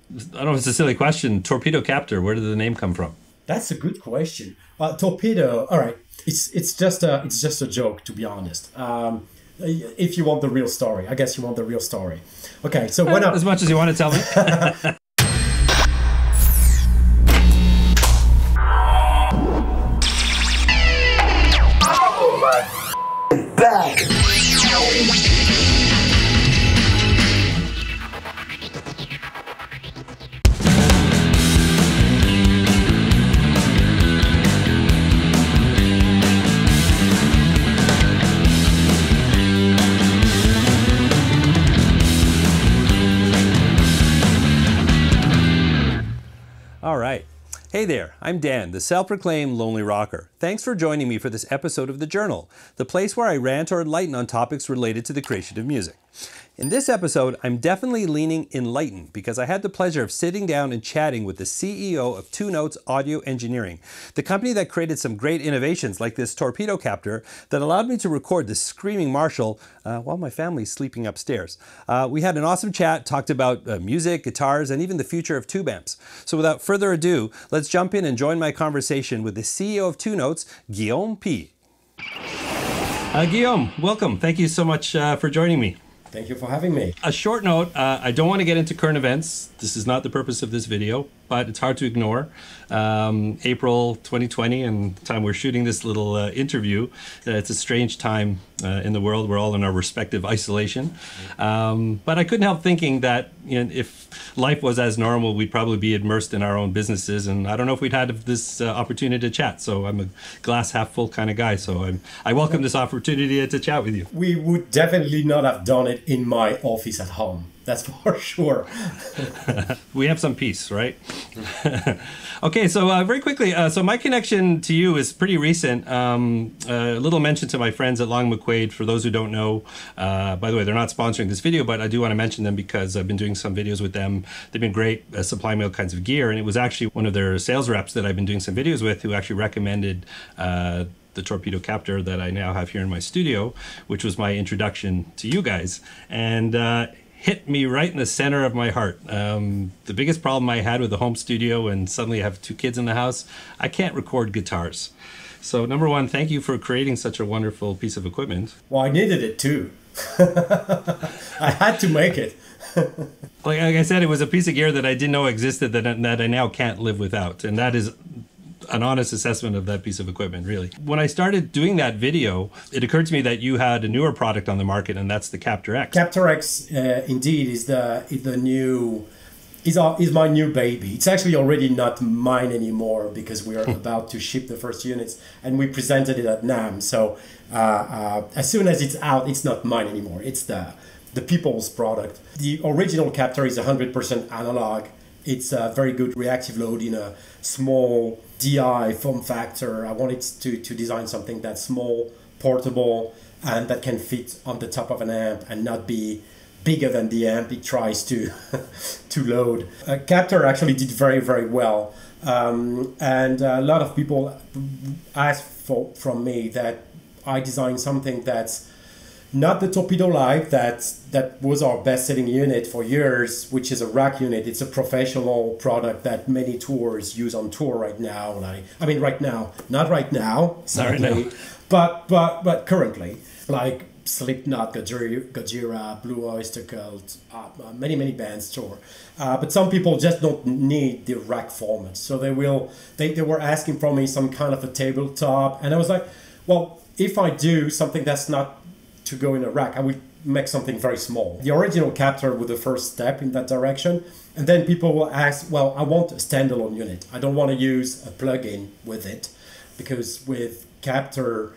I don't know if it's a silly question. Torpedo Captor, where did the name come from? That's a good question. Torpedo, all right. It's just a joke, to be honest. If you want the real story, I guess you want the real story. Okay, so when as much as you want to tell me. back. All right. Hey there, I'm Dan, the self-proclaimed Lonely Rocker. Thanks for joining me for this episode of The Journal, the place where I rant or enlighten on topics related to the creation of music. In this episode, I'm definitely leaning enlightened because I had the pleasure of sitting down and chatting with the CEO of Two Notes Audio Engineering, the company that created some great innovations like this Torpedo Captor that allowed me to record the Screaming Marshall while my family's sleeping upstairs. We had an awesome chat, talked about music, guitars, and even the future of tube amps. So without further ado, let's jump in and join my conversation with the CEO of Two Notes, Guillaume Pille. Guillaume, welcome. Thank you so much for joining me. Thank you for having me. A short note, I don't want to get into current events. This is not the purpose of this video, but it's hard to ignore. April 2020 and the time we're shooting this little interview, it's a strange time in the world. We're all in our respective isolation. But I couldn't help thinking that if life was as normal, we'd probably be immersed in our own businesses. And I don't know if we'd had this opportunity to chat. So I'm a glass half full kind of guy. So I welcome this opportunity to chat with you. We would definitely not have done it in my office at home. That's for sure. We have some peace, right? Okay, so very quickly, so my connection to you is pretty recent. A little mention to my friends at Long McQuaid. For those who don't know, by the way, they're not sponsoring this video, but I do want to mention them because I've been doing some videos with them. They've been great, supplying me all kinds of gear, and it was actually one of their sales reps that I've been doing some videos with who actually recommended the Torpedo Captor that I now have here in my studio, which was my introduction to you guys. And hit me right in the center of my heart. The biggest problem I had with the home studio, and suddenly I have 2 kids in the house, I can't record guitars. So number one, thank you for creating such a wonderful piece of equipment. Well, I needed it too. I had to make it. Like I said, it was a piece of gear that I didn't know existed that I now can't live without. And that is an honest assessment of that piece of equipment, really. When I started doing that video, it occurred to me that you had a newer product on the market, and that's the Captor X. Captor X, indeed, is my new baby. It's actually already not mine anymore because we are about to ship the first units, and we presented it at NAMM. So as soon as it's out, it's not mine anymore. It's the people's product. The original Captor is 100% analog. It's a very good reactive load in a small DI form factor. I wanted to design something that's small, portable, and that can fit on the top of an amp and not be bigger than the amp it tries to load. Captor actually did very, very well. And a lot of people asked from me that I designed something that's not the Torpedo Live that was our best-selling unit for years, which is a rack unit. It's a professional product that many tours use on tour right now. I mean, right now, not right now, sadly, but currently, like Slipknot, Gojira, Blue Oyster Cult, many bands tour. But some people just don't need the rack format, so they were asking from me some kind of a tabletop, and I was like, well, if I do something that's not to go in a rack, I would make something very small. The original Captor was the first step in that direction. And then people will ask, well, I want a standalone unit. I don't want to use a plugin with it, because with Captor,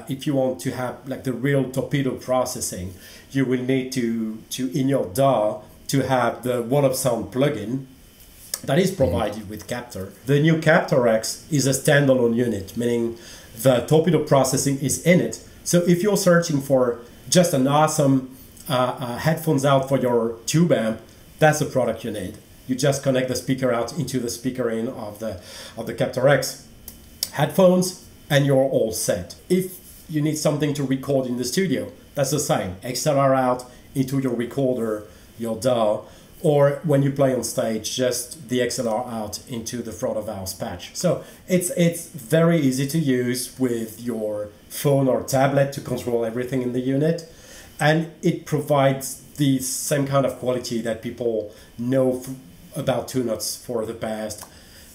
if you want to have like the real torpedo processing, you will need to in your DAW to have the Wall of Sound plugin that is provided with Captor. The new Captor X is a standalone unit, meaning the torpedo processing is in it. So if you're searching for just an awesome headphones out for your tube amp, that's the product you need. You just connect the speaker out into the speaker in of the Captor X headphones, and you're all set. If you need something to record in the studio, that's the same. XLR out into your recorder, your DAW, or when you play on stage, just the XLR out into the front of house patch. So it's very easy to use with your phone or tablet to control everything in the unit. And it provides the same kind of quality that people know about tune-ups for the past.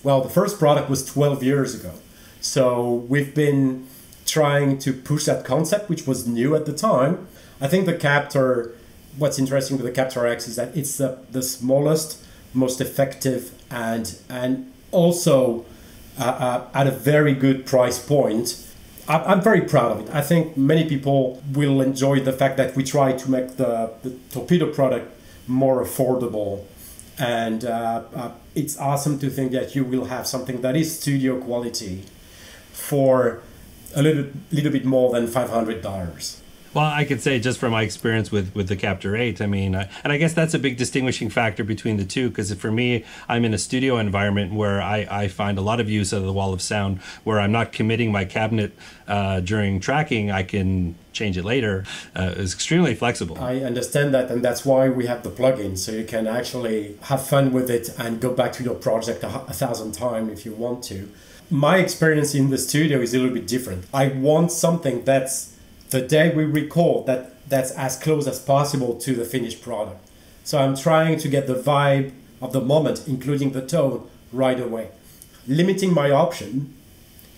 Well, the first product was 12 years ago. So we've been trying to push that concept, which was new at the time. I think the Captor, what's interesting with the Captor X is that it's the smallest, most effective, and also at a very good price point. I'm very proud of it. I think many people will enjoy the fact that we try to make the Torpedo product more affordable. And it's awesome to think that you will have something that is studio quality for a little bit more than $500. Well, I could say just from my experience with the Captor 8, I mean, and I guess that's a big distinguishing factor between the two, because for me, I'm in a studio environment where I find a lot of use of the wall of sound, where I'm not committing my cabinet during tracking. I can change it later. It's extremely flexible. I understand that, and that's why we have the plugin, so you can actually have fun with it and go back to your project 1,000 times if you want to. My experience in the studio is a little bit different. I want something that's the day we record, that's as close as possible to the finished product. So I'm trying to get the vibe of the moment, including the tone, right away. Limiting my option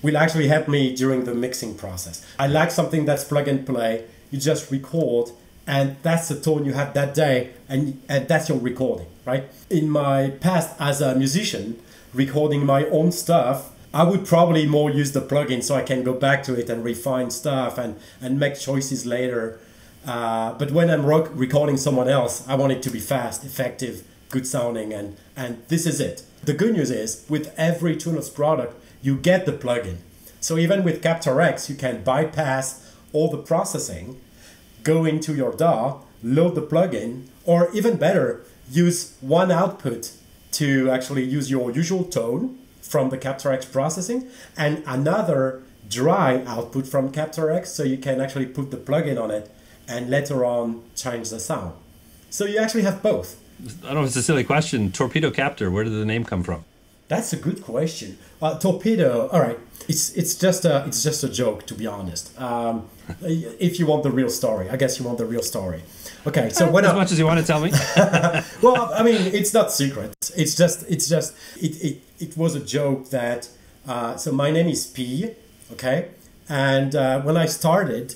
will actually help me during the mixing process. I like something that's plug and play. You just record, and that's the tone you have that day, and that's your recording, right? In my past as a musician, recording my own stuff, I would probably more use the plugin so I can go back to it and refine stuff and make choices later. But when I'm recording someone else, I want it to be fast, effective, good sounding, and this is it. The good news is, with every Tunos product, you get the plugin. So even with Captor X, you can bypass all the processing, go into your DAW, load the plugin, or even better, use one output to actually use your usual tone from the Captor X processing, and another dry output from Captor X, so you can actually put the plugin on it and later on change the sound. So you actually have both. I don't know if it's a silly question. Torpedo Captor, where did the name come from? That's a good question. Torpedo, all right. It's just a joke, to be honest. If you want the real story, I guess you want the real story. Okay, so when as much as you want to tell me. Well, I mean, it's not secret. It was a joke that. So my name is Pille, okay, and when I started,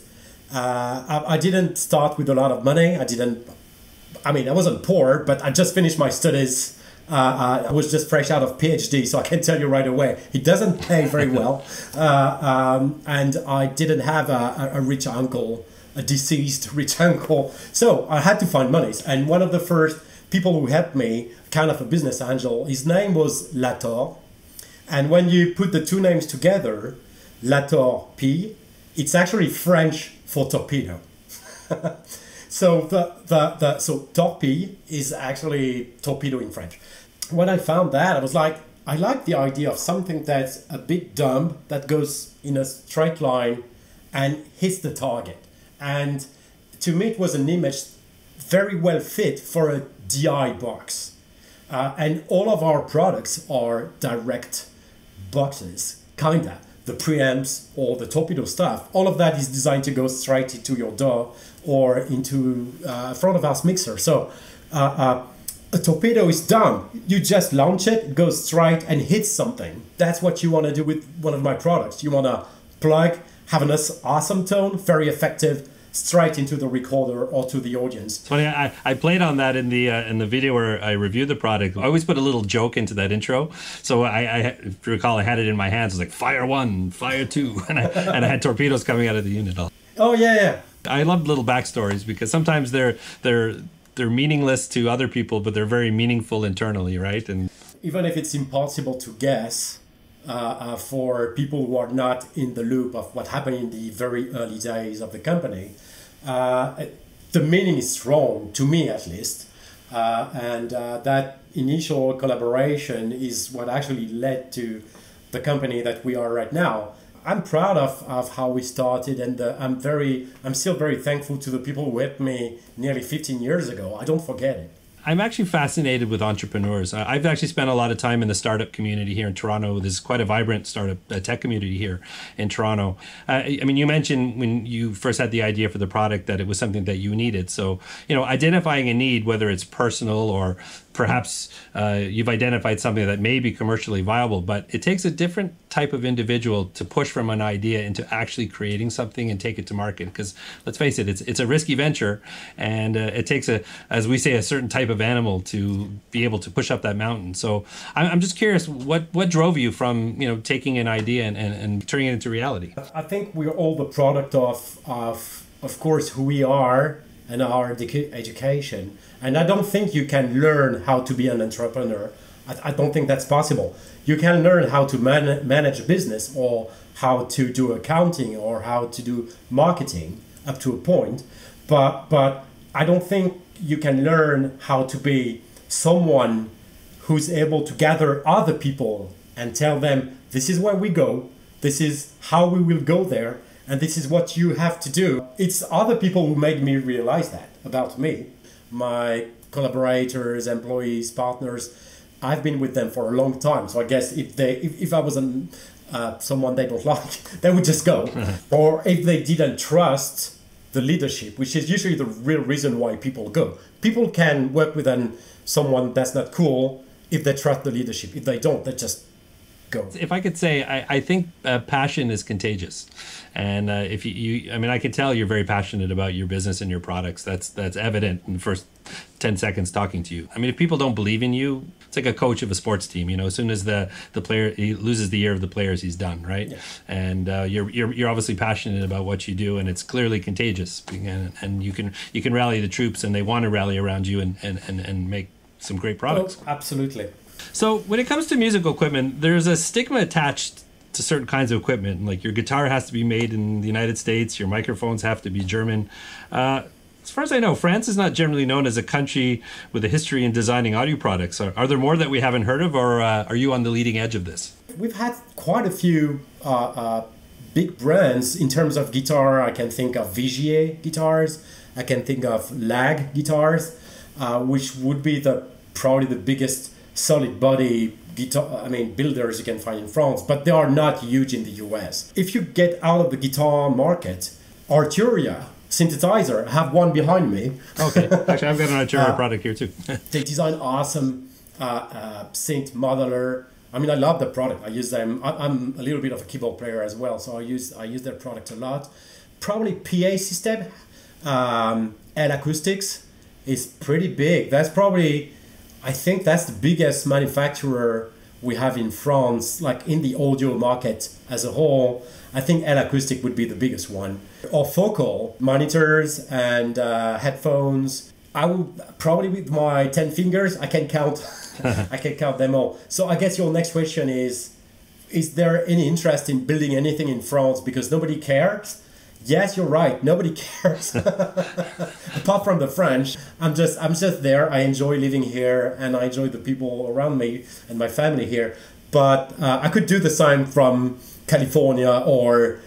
I didn't start with a lot of money. I wasn't poor, but I just finished my studies. I was just fresh out of PhD, so I can tell you right away, it doesn't pay very well. And I didn't have a rich uncle, a deceased rich uncle. So I had to find money. And one of the first people who helped me, kind of a business angel, his name was Lator. And when you put the two names together, Lator P, it's actually French for torpedo. So so torpille is actually torpedo in French. When I found that, I was like, I like the idea of something that's a bit dumb, that goes in a straight line and hits the target. And to me, it was an image very well fit for a DI box. And all of our products are direct boxes, kinda. The preamps or the torpedo stuff, all of that is designed to go straight into your DAW or into front of house mixer. So a torpedo is dumb. You just launch it, it goes straight and hits something. That's what you want to do with one of my products. You want to plug, have an awesome tone, very effective, straight into the recorder or to the audience. It's funny, I played on that in the video where I reviewed the product. I always put a little joke into that intro. So I if you recall, I had it in my hands. It was like fire 1, fire 2, and I had torpedoes coming out of the unit. Oh yeah. I love little backstories because sometimes they're meaningless to other people, but they're very meaningful internally, right? And even if it's impossible to guess for people who are not in the loop of what happened in the very early days of the company, the meaning is strong, to me at least. And that initial collaboration is what actually led to the company that we are right now. I'm proud of how we started, and I'm still very thankful to the people who helped me nearly 15 years ago. I don't forget it. I'm actually fascinated with entrepreneurs. I've actually spent a lot of time in the startup community here in Toronto. There's quite a vibrant startup tech community here in Toronto. I mean, you mentioned when you first had the idea for the product that it was something that you needed. So, identifying a need, whether it's personal or perhaps you've identified something that may be commercially viable, but it takes a different type of individual to push from an idea into actually creating something and take it to market. Because let's face it, it's a risky venture, and it takes as we say, a certain type of animal to be able to push up that mountain. So I'm just curious, what drove you from taking an idea and turning it into reality? I think we're all the product of course who we are and our education. And I don't think you can learn how to be an entrepreneur. I don't think that's possible. You can learn how to manage a business, or how to do accounting, or how to do marketing up to a point. But I don't think you can learn how to be someone who's able to gather other people and tell them, this is where we go, this is how we will go there, and this is what you have to do. It's other people who made me realize that about me. My collaborators, employees, partners, I've been with them for a long time. So I guess if I was someone they don't like, they would just go. Or if they didn't trust the leadership, which is usually the real reason why people go. People can work with someone that's not cool if they trust the leadership. If they don't, they just go. If I could say, I think passion is contagious. And if I can tell you're very passionate about your business and your products. That's evident in the first 10 seconds talking to you. I mean, if people don't believe in you, it's like a coach of a sports team. As soon as the player he loses the ear of the players, he's done, right? Yeah. And you're obviously passionate about what you do, and it's clearly contagious. And you can rally the troops, and they want to rally around you and make some great products. Oh, absolutely. So when it comes to musical equipment, there's a stigma attached to certain kinds of equipment. Like your guitar has to be made in the United States, your microphones have to be German. As far as I know, France is not generally known as a country with a history in designing audio products. Are there more that we haven't heard of, or are you on the leading edge of this? We've had quite a few big brands in terms of guitar. I can think of Vigier guitars. I can think of Lag guitars, which would be probably the biggest solid body guitar builders you can find in France, but they are not huge in the US. If you get out of the guitar market, Arturia synthesizer, I have one behind me. Okay, actually I've got an Arturia product here too. They design awesome synth modeler. I love the product. I use them. I'm a little bit of a keyboard player as well, so I use their product a lot. Probably PA system and acoustics is pretty big. I think that's the biggest manufacturer we have in France, like in the audio market as a whole. I think L Acoustic would be the biggest one. Or focal monitors and headphones. I would probably, with my 10 fingers, I can count them all. So I guess your next question is there any interest in building anything in France because nobody cares? Yes, you're right. Nobody cares. Apart from the French. I'm just there. I enjoy living here, and I enjoy the people around me and my family here. But I could do the same from California or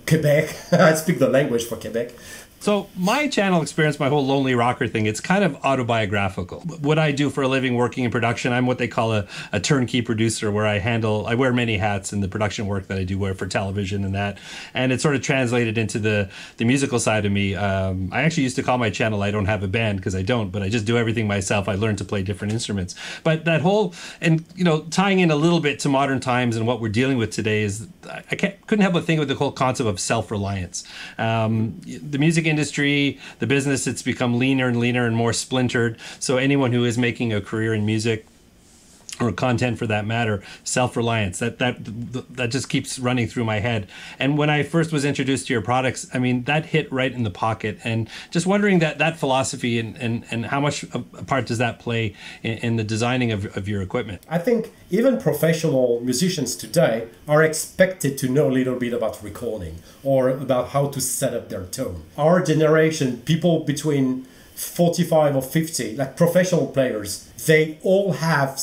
Quebec. I speak the language for Quebec. So my channel experience, my whole Lonely Rocker thing, it's kind of autobiographical. What I do for a living working in production, I'm what they call a turnkey producer, where I wear many hats in the production work that I do for television and that. And it's sort of translated into the musical side of me. I actually used to call my channel I Don't Have a Band, because I don't, but I just do everything myself. I learned to play different instruments. But that whole, and tying in a little bit to modern times and what we're dealing with today is, couldn't help but think of the whole concept of self-reliance. The music industry, the business, it's become leaner and leaner and more splintered. So anyone who is making a career in music, or content for that matter, self-reliance, that just keeps running through my head. And when I first was introduced to your products, that hit right in the pocket. And just wondering that philosophy and how much a part does that play in the designing of your equipment? I think even professional musicians today are expected to know a little bit about recording or about how to set up their tone. Our generation, people between 45 or 50, like professional players, they all have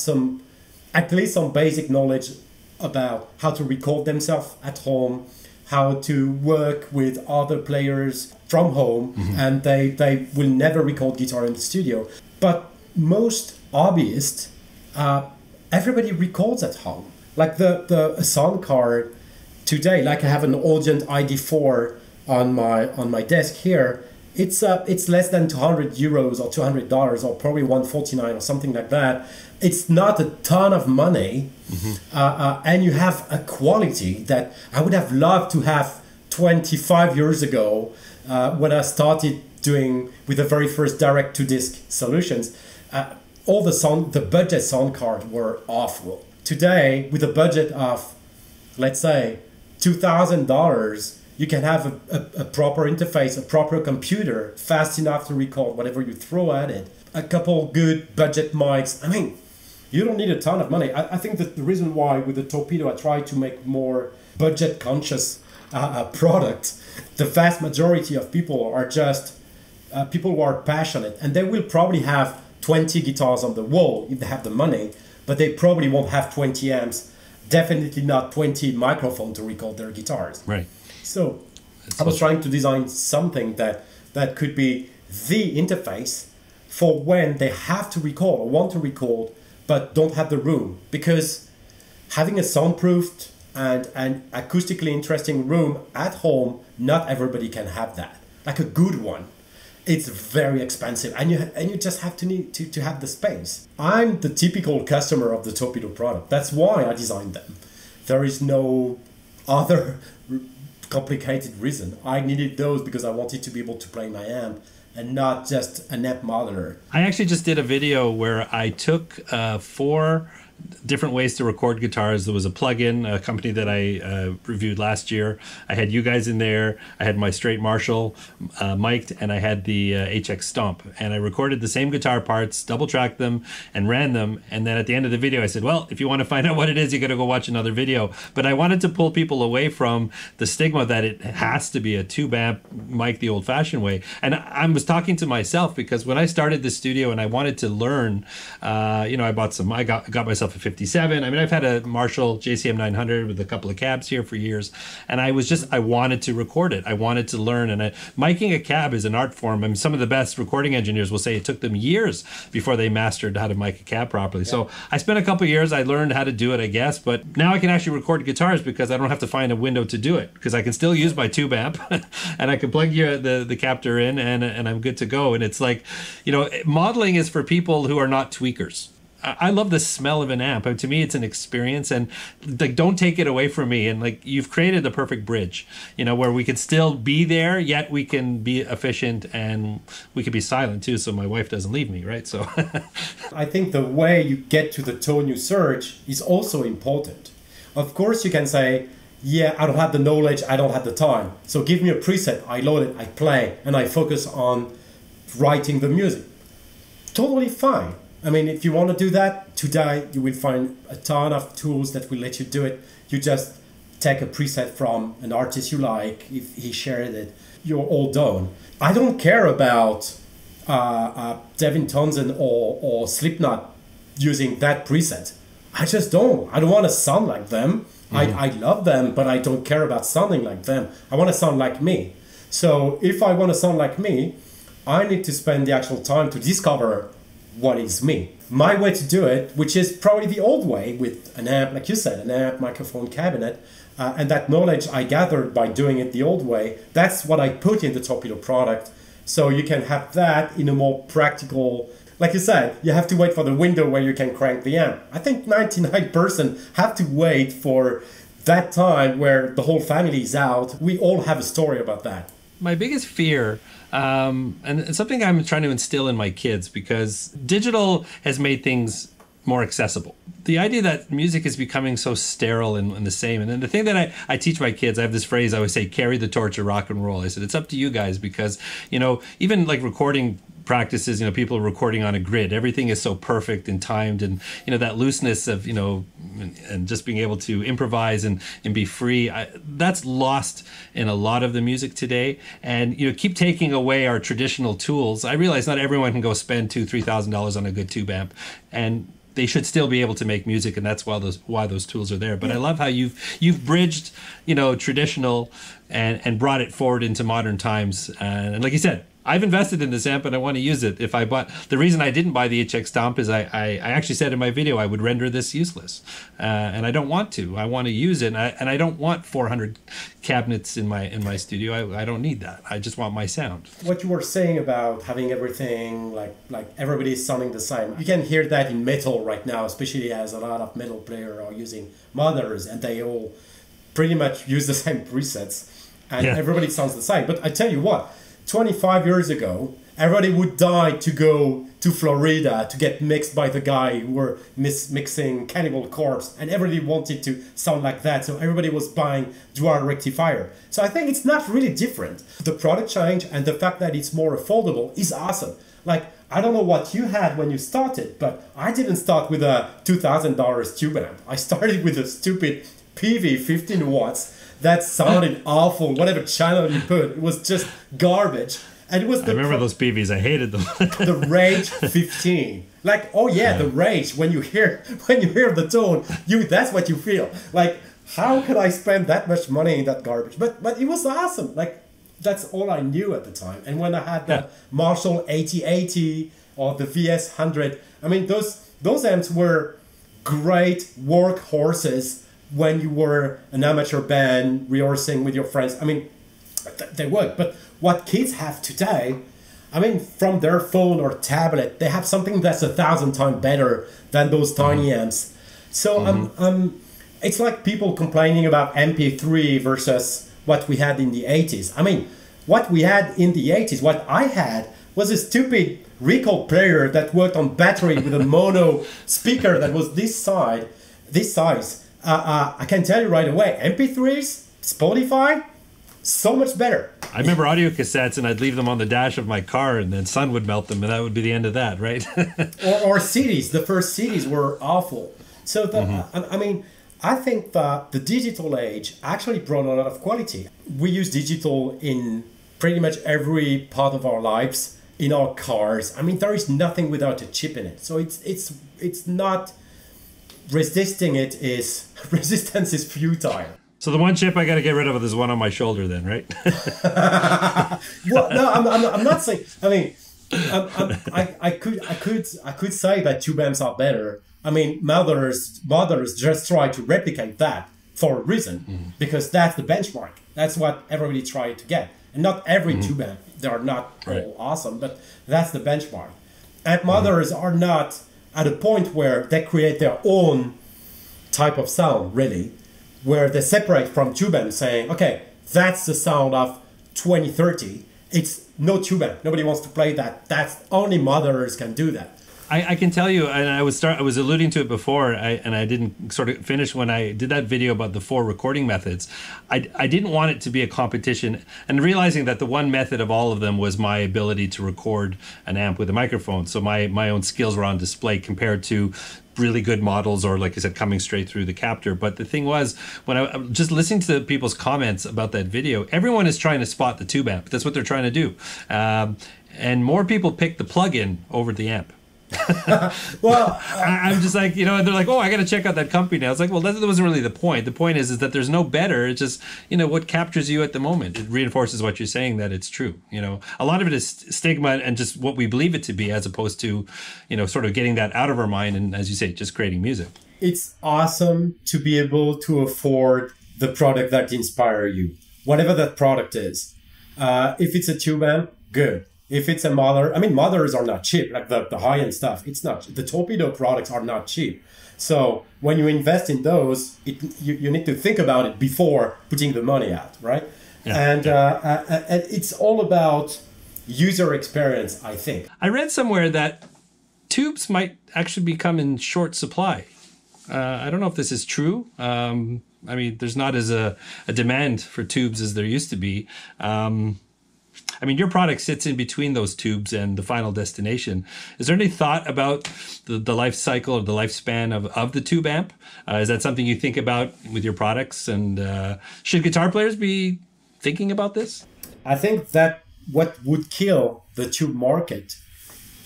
at least some basic knowledge about how to record themselves at home, how to work with other players from home, and they will never record guitar in the studio. But most hobbyists, everybody records at home. Like the sound card today, like I have an Audient ID4 on my desk here. It's less than 200 euros or $200 or probably 149 or something like that. It's not a ton of money, and you have a quality that I would have loved to have 25 years ago when I started doing with the very first direct-to-disc solutions. All the budget sound cards were awful. Today, with a budget of, let's say, $2,000, you can have a proper interface, a proper computer, fast enough to record whatever you throw at it, a couple good budget mics. I mean, you don't need a ton of money. I think that the reason why with the Torpedo I try to make more budget conscious product, the vast majority of people are just people who are passionate, and they will probably have 20 guitars on the wall if they have the money, but they probably won't have 20 amps, definitely not 20 microphones to record their guitars. Right. So I was trying to design something that could be the interface for when they have to record or want to record but don't have the room, because having a soundproofed and acoustically interesting room at home, not everybody can have that. Like a good one, it's very expensive, and you just have to need to have the space. I'm the typical customer of the Torpedo product. That's why I designed them. There is no other complicated reason. I needed those because I wanted to be able to play my amp and not just an amp modeler. I actually just did a video where I took 4 different ways to record guitars. There was a plugin, a company that I reviewed last year. I had you guys in there. I had my straight Marshall mic'd, and I had the HX Stomp. And I recorded the same guitar parts, double tracked them, and ran them. And then at the end of the video, I said, well, if you want to find out what it is, you got to go watch another video. But I wanted to pull people away from the stigma that it has to be a tube amp mic the old-fashioned way. And I was talking to myself, because when I started the studio and I wanted to learn, I bought some, I got myself a 57. I mean, I've had a Marshall JCM 900 with a couple of cabs here for years, and I wanted to record it. I wanted to learn, and miking a cab is an art form. I mean, some of the best recording engineers will say it took them years before they mastered how to mic a cab properly. Yeah. So I spent a couple of years, I learned how to do it, I guess, but now I can actually record guitars because I don't have to find a window to do it, because I can still use my tube amp and I can plug the captor in, and I'm good to go. And it's like, modeling is for people who are not tweakers. I love the smell of an amp. To me, it's an experience, and like, don't take it away from me. And like, you've created the perfect bridge, where we can still be there, yet we can be efficient, and we can be silent too, so my wife doesn't leave me, right? So I think the way you get to the tone you search is also important. Of course, you can say, yeah, I don't have the knowledge, I don't have the time, so give me a preset, I load it, I play, and I focus on writing the music. Totally fine. I mean, if you want to do that, today you will find a ton of tools that will let you do it. You just take a preset from an artist you like, if he shared it, you're all done. I don't care about Devin Townsend or Slipknot using that preset. I just don't. I don't want to sound like them. Mm-hmm. I love them, but I don't care about sounding like them. I want to sound like me. So if I want to sound like me, I need to spend the actual time to discover what is me. My way to do it, which is probably the old way with an amp, like you said, an amp, microphone, cabinet, and that knowledge I gathered by doing it the old way, that's what I put in the Torpedo product. So you can have that in a more practical, like you said, you have to wait for the window where you can crank the amp. I think 99% have to wait for that time where the whole family is out. We all have a story about that. My biggest fear, and it's something I'm trying to instill in my kids, because digital has made things more accessible. The idea that music is becoming so sterile and the same. And then the thing that I teach my kids, I have this phrase I always say, carry the torch of rock and roll. I said, it's up to you guys, because, even like recording practices, people are recording on a grid. Everything is so perfect and timed, and that looseness of and just being able to improvise and be free, that's lost in a lot of the music today. And keep taking away our traditional tools. I realize not everyone can go spend $2,000-$3,000 on a good tube amp, and they should still be able to make music, and that's why those tools are there. But I love how you've bridged traditional and brought it forward into modern times, and like you said, I've invested in this amp and I want to use it. If I bought, the reason I didn't buy the HX Stomp is I actually said in my video I would render this useless, and I don't want to. I want to use it, and I don't want 400 cabinets in my studio. I don't need that. I just want my sound. What you were saying about having everything like everybody's sounding the same, you can hear that in metal right now, especially as a lot of metal players are using mothers, and they all pretty much use the same presets, and everybody sounds the same. But I tell you what. 25 years ago, everybody would die to go to Florida to get mixed by the guy who were mixing Cannibal Corpse, and everybody wanted to sound like that, so everybody was buying dual rectifier. So I think it's not really different. The product change and the fact that it's more affordable is awesome. Like, I don't know what you had when you started, but I didn't start with a $2,000 tube amp. I started with a stupid PV 15 watts that sounded awful. Whatever channel you put, it was just garbage. And it was I remember those PVs. I hated them. The Rage 15. Like, oh yeah, the Rage. When you hear the tone, that's what you feel. Like, how could I spend that much money in that garbage? But it was awesome. Like, that's all I knew at the time. And when I had the Marshall 8080 or the VS 100, I mean, those amps were great workhorses when you were an amateur band rehearsing with your friends. I mean, they work. But what kids have today, I mean, from their phone or tablet, they have something that's 1,000 times better than those tiny amps. So it's like people complaining about MP3 versus what we had in the 80s. I mean, what we had in the 80s, what I had, was a stupid record player that worked on battery with a mono speaker that was this size. I can tell you right away, MP3s, Spotify, so much better. I remember audio cassettes, and I'd leave them on the dash of my car, and then sun would melt them, and that would be the end of that, right? or CDs. The first CDs were awful. So, I mean, I think that the digital age actually brought a lot of quality. We use digital in pretty much every part of our lives, in our cars. I mean, there is nothing without a chip in it. So it's not... Resistance is futile. So the one chip I got to get rid of is one on my shoulder, then, right? Well, no, I'm not saying. I mean, I could say that tube amps are better. I mean, mothers just try to replicate that for a reason, because that's the benchmark. That's what everybody tried to get, and not every tube amp. They are not all awesome, but that's the benchmark. And mothers are not at a point where they create their own type of sound, really, where they separate from tube amp, saying, okay, that's the sound of 2030. It's no tube amp. Nobody wants to play that. That's only mothers can do that. I can tell you, and I was alluding to it before, and I didn't sort of finish when I did that video about the 4 recording methods. I didn't want it to be a competition, and realizing that the one method of all of them was my ability to record an amp with a microphone. So my own skills were on display compared to really good models, or like I said, coming straight through the captor. But the thing was, when I just listening to people's comments about that video, everyone is trying to spot the tube amp. That's what they're trying to do, and more people pick the plug-in over the amp. Well, I'm just like, they're like, oh, I got to check out that company now. It's like, well, that wasn't really the point. The point is that there's no better. It's just, what captures you at the moment. It reinforces what you're saying, that it's true. A lot of it is stigma and just what we believe it to be, as opposed to, sort of getting that out of our mind. And as you say, just creating music. It's awesome to be able to afford the product that inspires you, whatever that product is. If it's a tube amp, good. If it's a mother, I mean, mothers are not cheap, like the high-end stuff. It's not. The Torpedo products are not cheap. So when you invest in those, you need to think about it before putting the money out, right? Yeah. And it's all about user experience, I think. I read somewhere that tubes might actually become in short supply. I don't know if this is true. I mean, there's not as a demand for tubes as there used to be. I mean, your product sits in between those tubes and the final destination. Is there any thought about the life cycle or the lifespan of the tube amp? Is that something you think about with your products? And should guitar players be thinking about this? I think that what would kill the tube market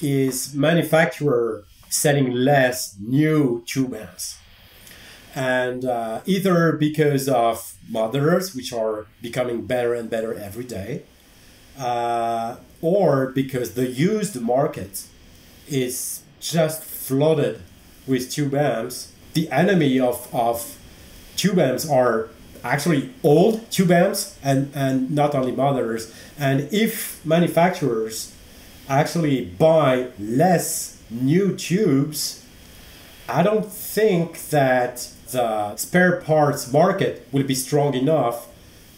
is manufacturer selling less new tube amps. And either because of mothers, which are becoming better and better every day, or because the used market is just flooded with tube amps. The enemy of tube amps are actually old tube amps and not only modelers. And if manufacturers actually buy less new tubes, I don't think that the spare parts market will be strong enough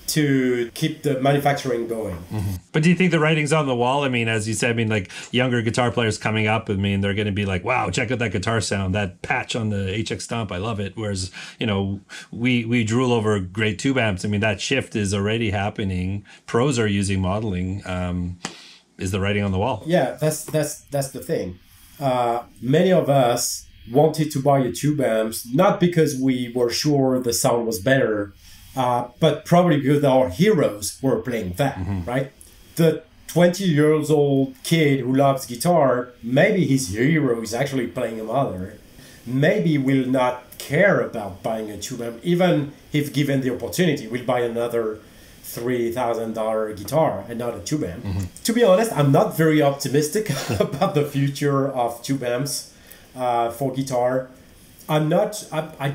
to keep the manufacturing going. Mm-hmm. But do you think the writing's on the wall? I mean, as you said, I mean, like younger guitar players coming up, I mean, they're going to be like, wow, check out that guitar sound, that patch on the HX Stomp, I love it. Whereas, you know, we drool over great tube amps. I mean, that shift is already happening. Pros are using modeling. Is the writing on the wall? Yeah, that's the thing. Many of us wanted to buy a tube amps, not because we were sure the sound was better, but probably because our heroes were playing that, right? The 20-year-old kid who loves guitar, maybe his hero is actually playing a modeler. Maybe will not care about buying a tube amp, even if given the opportunity, will buy another $3,000 guitar and not a tube amp. To be honest, I'm not very optimistic about the future of tube amps for guitar. I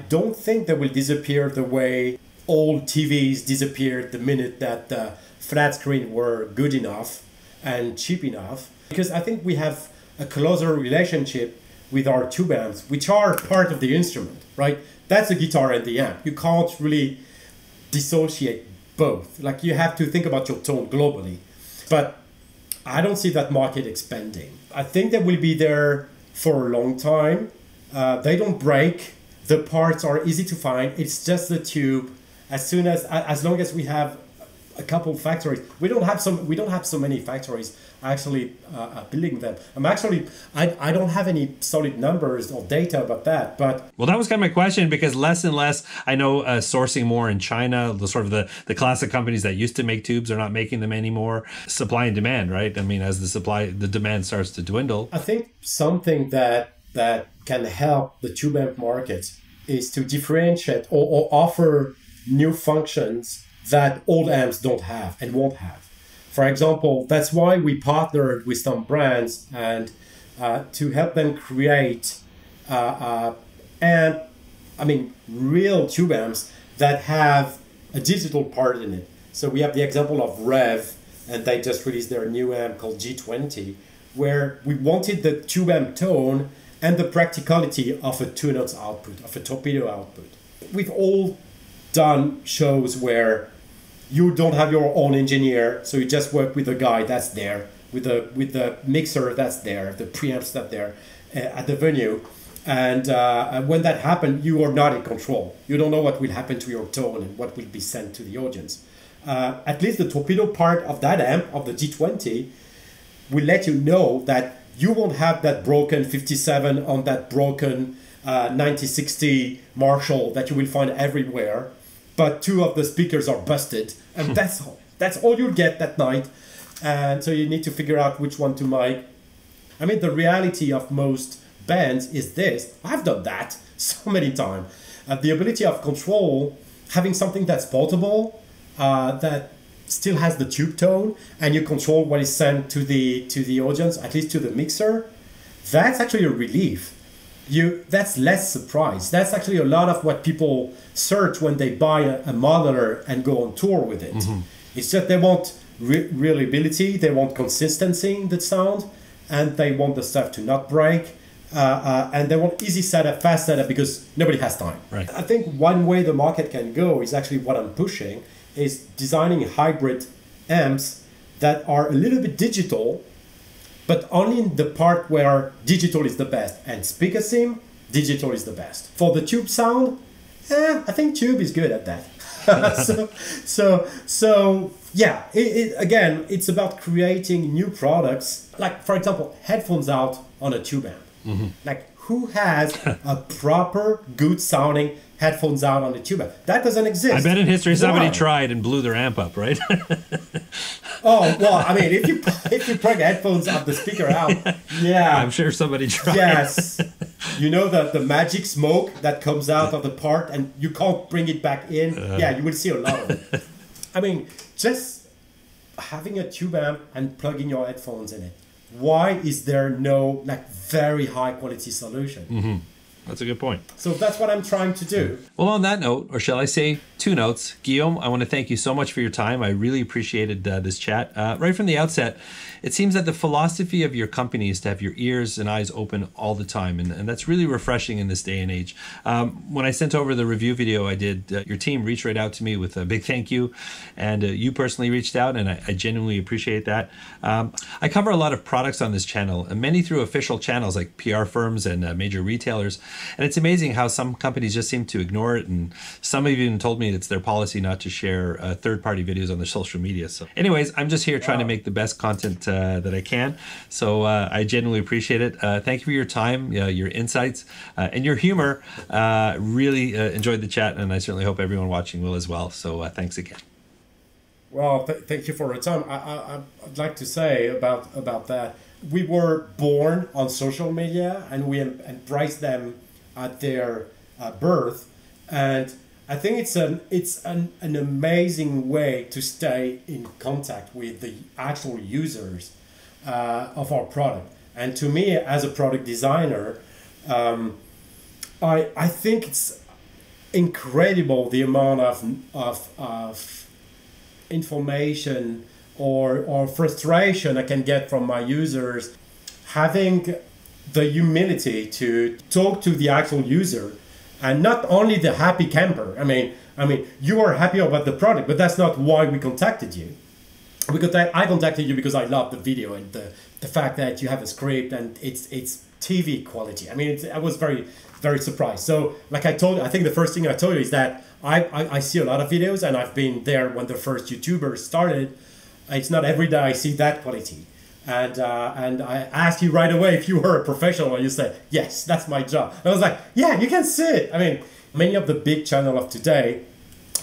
don't think they will disappear the way old TVs disappeared the minute that the flat screen were good enough and cheap enough, because I think we have a closer relationship with our tube amps, which are part of the instrument, right? That's the guitar and the amp. You can't really dissociate both. Like, you have to think about your tone globally. But I don't see that market expanding. I think they will be there for a long time. They don't break. The parts are easy to find. It's just the tube. As long as we have a couple factories, we don't have so many factories actually building them. I don't have any solid numbers or data about that. But well, that was kind of my question, because less and less I know sourcing more in China. The sort of the classic companies that used to make tubes are not making them anymore. Supply and demand, right? I mean, as the demand starts to dwindle. I think something that can help the tube amp market is to differentiate or offer new functions that old amps don't have and won't have. For example, that's why we partnered with some brands and to help them create real tube amps that have a digital part in it. So we have the example of Rev, and they just released their new amp called G20, where we wanted the tube amp tone and the practicality of a 2-notes output, of a Torpedo output. We've all done shows where you don't have your own engineer, so you just work with the guy that's there, with the mixer that's there, the preamps that's there at the venue. And when that happens, you are not in control. You don't know what will happen to your tone and what will be sent to the audience. At least the Torpedo part of that amp, of the G20, will let you know that you won't have that broken 57 on that broken 9060 Marshall that you will find everywhere, but 2 of the speakers are busted, and that's all you'll get that night. And so you need to figure out which one to mic. I mean, the reality of most bands is this. I've done that so many times. The ability of control, having something that's portable, that still has the tube tone, and you control what is sent to the audience, at least to the mixer, that's actually a relief. That's less surprise. That's actually a lot of what people search when they buy a modeler and go on tour with it. It's just they want reliability, they want consistency in the sound, and they want the stuff to not break, and they want easy setup, fast setup, because nobody has time. Right. I think one way the market can go is actually what I'm pushing, is designing hybrid amps that are a little bit digital, but only in the part where digital is the best. And speaker sim, digital is the best. For the tube sound, I think tube is good at that. so yeah, again, it's about creating new products. Like, for example, headphones out on a tube amp. Like, who has a proper, good sounding headphones out on the tube amp? That doesn't exist. I bet in history somebody tried and blew their amp up, right? Oh, well, I mean, if you plug headphones up the speaker out, yeah. I'm sure somebody tried. Yes. You know the magic smoke that comes out of the part and you can't bring it back in? Yeah, you will see a lot of it. I mean, just having a tube amp and plugging your headphones in it. Why is there no like very high quality solution? Mm-hmm. That's a good point. So that's what I'm trying to do. Well, on that note, or shall I say 2 notes, Guillaume, I want to thank you so much for your time. I really appreciated this chat. Right from the outset, it seems that the philosophy of your company is to have your ears and eyes open all the time. And that's really refreshing in this day and age. When I sent over the review video I did, your team reached right out to me with a big thank you. And you personally reached out, and I genuinely appreciate that. I cover a lot of products on this channel, and many through official channels like PR firms and major retailers. And it's amazing how some companies just seem to ignore it, and some have even told me it's their policy not to share third-party videos on their social media. So anyways, I'm just here trying to make the best content that I can. So I genuinely appreciate it. Thank you for your time, your insights, and your humor. Really enjoyed the chat, and I certainly hope everyone watching will as well. So thanks again. Well, thank you for your time. I'd like to say about that. We were born on social media, and we embrace them at their birth, and I think it's an amazing way to stay in contact with the actual users of our product. And to me, as a product designer, I think it's incredible the amount of information or frustration I can get from my users, having the humility to talk to the actual user, and not only the happy camper. I mean, you are happy about the product, but that's not why we contacted you. Because I contacted you because I love the video and the fact that you have a script and it's TV quality. I mean, I was very, very surprised. So, like I told you, I think the first thing I told you is that I see a lot of videos, and I've been there when the first YouTubers started. It's not every day I see that quality. And I asked you right away if you were a professional, and you said, yes, that's my job. And I was like, yeah, you can see it. I mean, many of the big channels of today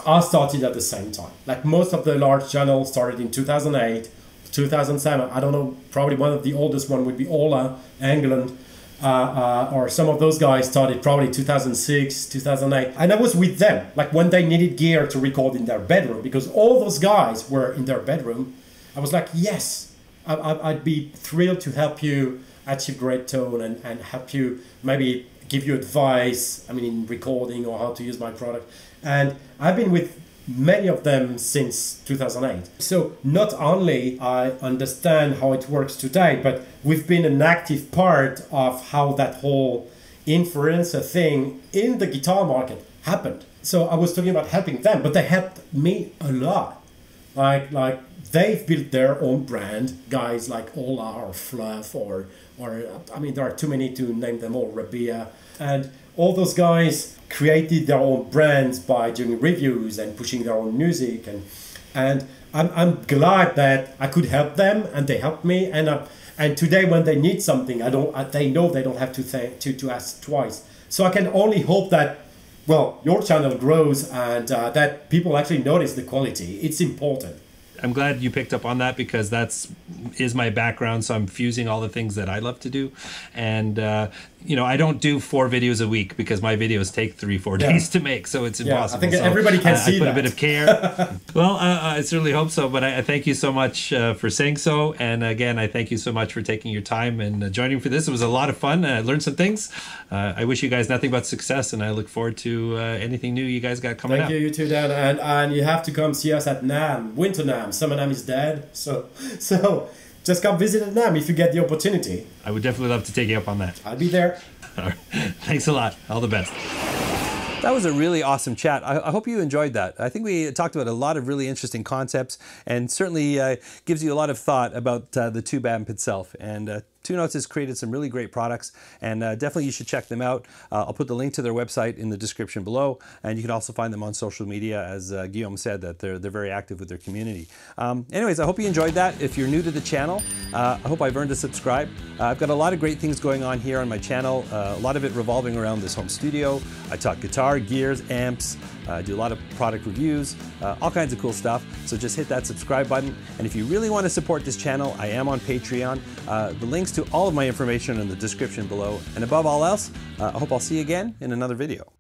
are started at the same time. Like most of the large channels started in 2008, 2007. I don't know, probably one of the oldest one would be Ola, England, or some of those guys started probably 2006, 2008. And I was with them, like when they needed gear to record in their bedroom, because all those guys were in their bedroom. I was like, yes, I'd be thrilled to help you achieve great tone and help you, maybe give you advice, I mean, in recording or how to use my product. And I've been with many of them since 2008. So not only I understand how it works today, but we've been an active part of how that whole influencer thing in the guitar market happened. So I was talking about helping them, but they helped me a lot. Like they've built their own brand, guys like Ola or Fluff or I mean, there are too many to name them all, Rabia. And all those guys created their own brands by doing reviews and pushing their own music. And I'm glad that I could help them, and they helped me. And today when they need something, they know they don't have to ask twice. So I can only hope that, well, your channel grows and that people actually notice the quality. It's important. I'm glad you picked up on that, because is my background. So I'm fusing all the things that I love to do. And, I don't do 4 videos a week because my videos take 3-4 days to make. So it's impossible. I think everybody can see I put that. a bit of care. Well, I certainly hope so. But I thank you so much for saying so. And again, I thank you so much for taking your time and joining for this. It was a lot of fun. I learned some things. I wish you guys nothing but success. And I look forward to anything new you guys got coming up. Thank you too, Dan. And you have to come see us at NAMM, Winter NAMM. Summer NAMM is dead. So just come visit at NAMM if you get the opportunity. I would definitely love to take you up on that. I'll be there. All right. Thanks a lot. All the best. That was a really awesome chat. I hope you enjoyed that. I think we talked about a lot of really interesting concepts, and certainly gives you a lot of thought about the tube amp itself. And Two Notes has created some really great products, and definitely you should check them out. I'll put the link to their website in the description below, and you can also find them on social media, as Guillaume said, that they're very active with their community. Anyways, I hope you enjoyed that. If you're new to the channel, I hope I've earned a subscribe. I've got a lot of great things going on here on my channel, a lot of it revolving around this home studio. I talk guitar, gears, amps, I do a lot of product reviews, all kinds of cool stuff. So just hit that subscribe button. And if you really want to support this channel, I am on Patreon. The links to all of my information in the description below. And above all else, I hope I'll see you again in another video.